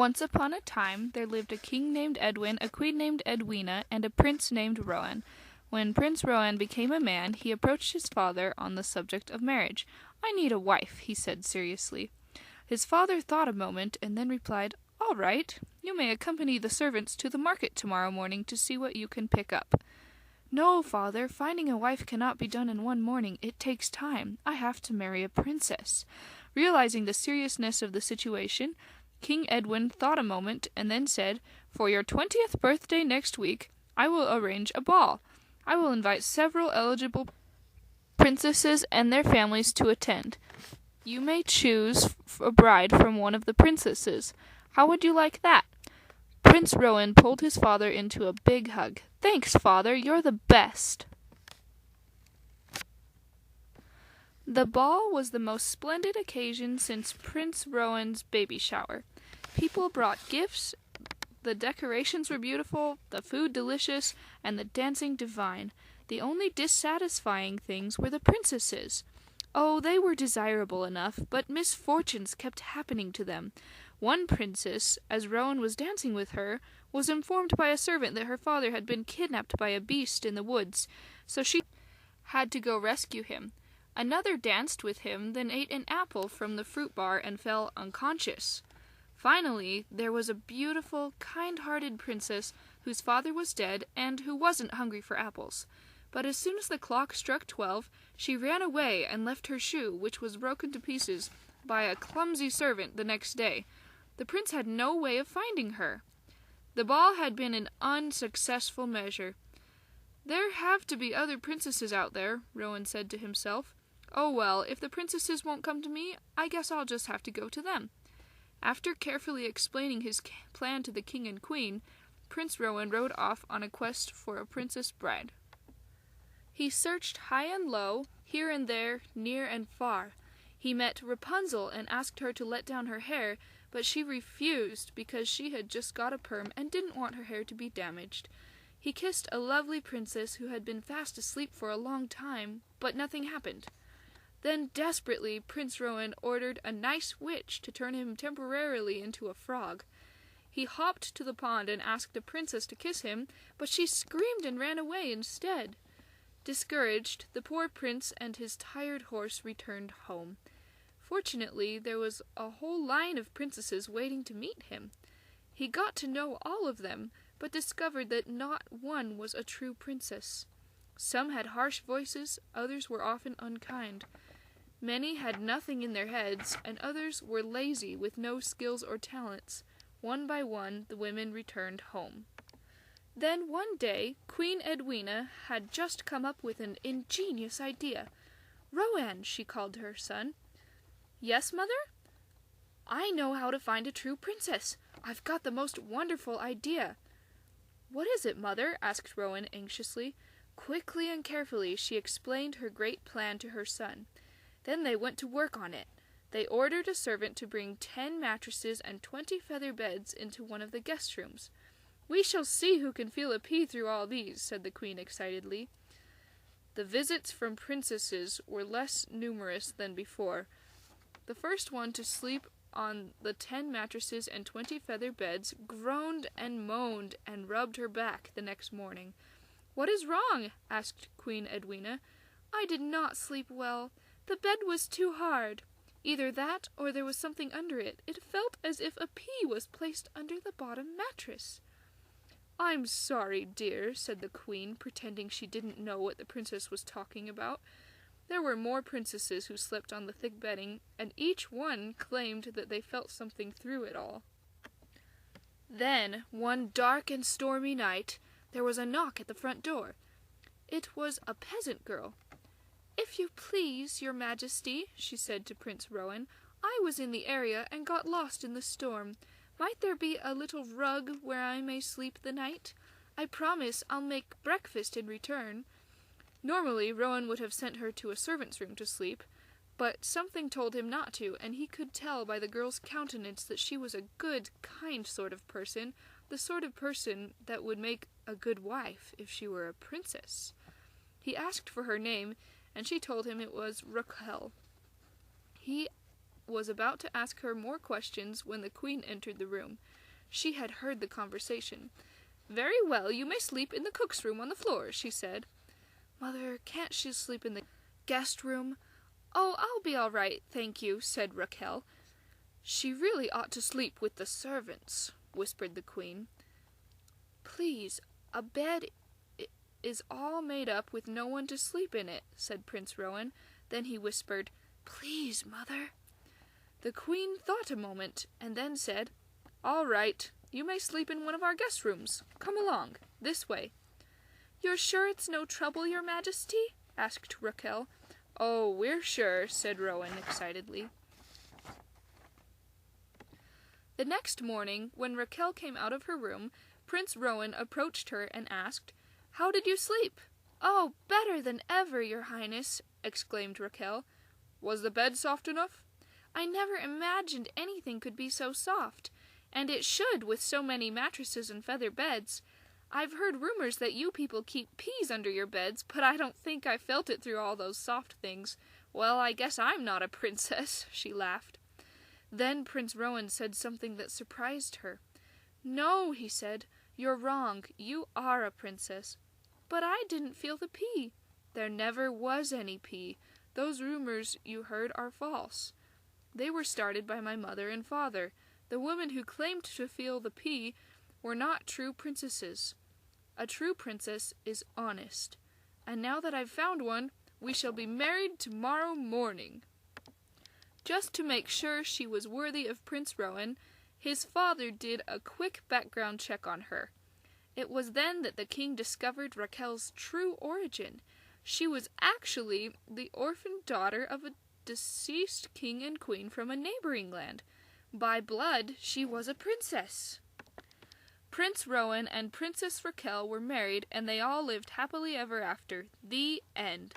Once upon a time there lived a king named Edwin, a queen named Edwina, and a prince named Rowan. When Prince Rowan became a man, he approached his father on the subject of marriage. "I need a wife," he said seriously. His father thought a moment and then replied, "All right. You may accompany the servants to the market tomorrow morning to see what you can pick up." "No, father, finding a wife cannot be done in one morning. It takes time. I have to marry a princess." Realizing the seriousness of the situation, King Edwin thought a moment and then said, "For your 20th birthday next week, I will arrange a ball. I will invite several eligible princesses and their families to attend. You may choose a bride from one of the princesses. How would you like that?" Prince Rowan pulled his father into a big hug. "Thanks, father, you're the best." The ball was the most splendid occasion since Prince Rowan's baby shower. People brought gifts, the decorations were beautiful, the food delicious, and the dancing divine. The only dissatisfying things were the princesses. Oh, they were desirable enough, but misfortunes kept happening to them. One princess, as Rowan was dancing with her, was informed by a servant that her father had been kidnapped by a beast in the woods, so she had to go rescue him. Another danced with him, then ate an apple from the fruit bar and fell unconscious. Finally, there was a beautiful, kind-hearted princess whose father was dead and who wasn't hungry for apples. But as soon as the clock struck 12, she ran away and left her shoe, which was broken to pieces by a clumsy servant the next day. The prince had no way of finding her. The ball had been an unsuccessful measure. "There have to be other princesses out there," Rowan said to himself. "Oh well, if the princesses won't come to me, I guess I'll just have to go to them." After carefully explaining his plan to the king and queen, Prince Rowan rode off on a quest for a princess bride. He searched high and low, here and there, near and far. He met Rapunzel and asked her to let down her hair, but she refused because she had just got a perm and didn't want her hair to be damaged. He kissed a lovely princess who had been fast asleep for a long time, but nothing happened. Then, desperately, Prince Rowan ordered a nice witch to turn him temporarily into a frog. He hopped to the pond and asked the princess to kiss him, but she screamed and ran away instead. Discouraged, the poor prince and his tired horse returned home. Fortunately, there was a whole line of princesses waiting to meet him. He got to know all of them, but discovered that not one was a true princess. Some had harsh voices, others were often unkind. Many had nothing in their heads, and others were lazy with no skills or talents. One by one, the women returned home. Then one day, Queen Edwina had just come up with an ingenious idea. "Rowan," she called to her son. "Yes, mother?" "I know how to find a true princess. I've got the most wonderful idea." "What is it, mother?" asked Rowan anxiously. Quickly and carefully she explained her great plan to her son. Then they went to work on it. They ordered a servant to bring 10 mattresses and 20 feather beds into one of the guest rooms. "We shall see who can feel a pea through all these," said the queen excitedly. The visits from princesses were less numerous than before. The first one to sleep on the 10 mattresses and 20 feather beds groaned and moaned and rubbed her back the next morning. "What is wrong?" asked Queen Edwina. "I did not sleep well. The bed was too hard. Either that or there was something under it. It felt as if a pea was placed under the bottom mattress." "I'm sorry, dear," said the queen, pretending she didn't know what the princess was talking about. There were more princesses who slept on the thick bedding, and each one claimed that they felt something through it all. Then, one dark and stormy night, there was a knock at the front door. It was a peasant girl. "If you please, your majesty," she said to Prince Rowan, "I was in the area and got lost in the storm. Might there be a little rug where I may sleep the night? I promise I'll make breakfast in return." Normally, Rowan would have sent her to a servant's room to sleep, but something told him not to, and he could tell by the girl's countenance that she was a good, kind sort of person, the sort of person that would make a good wife if she were a princess. He asked for her name, and she told him it was Raquel. He was about to ask her more questions when the Queen entered the room. She had heard the conversation. "Very well, you may sleep in the cook's room on the floor," she said. "Mother, can't she sleep in the guest room?" "Oh, I'll be all right, thank you," said Raquel. "She really ought to sleep with the servants," whispered the Queen. "Please, a bed is all made up with no one to sleep in it," said Prince Rowan. Then he whispered, "Please, Mother." The Queen thought a moment, and then said, "All right, you may sleep in one of our guest rooms. Come along, this way." "You're sure it's no trouble, Your Majesty?" asked Raquel. "Oh, we're sure," said Rowan excitedly. The next morning, when Raquel came out of her room, Prince Rowan approached her and asked, "How did you sleep?" "Oh, better than ever, Your Highness," exclaimed Raquel. "Was the bed soft enough?" "I never imagined anything could be so soft, and it should with so many mattresses and feather beds. I've heard rumors that you people keep peas under your beds, but I don't think I felt it through all those soft things. Well, I guess I'm not a princess," she laughed. Then Prince Rowan said something that surprised her. "No," he said, "you're wrong. You are a princess." "But I didn't feel the pea." "There never was any pea. Those rumors you heard are false. They were started by my mother and father. The women who claimed to feel the pea were not true princesses. A true princess is honest. And now that I've found one, we shall be married tomorrow morning." Just to make sure she was worthy of Prince Rowan, his father did a quick background check on her. It was then that the king discovered Raquel's true origin. She was actually the orphaned daughter of a deceased king and queen from a neighboring land. By blood, she was a princess. Prince Rowan and Princess Raquel were married, and they all lived happily ever after. The end.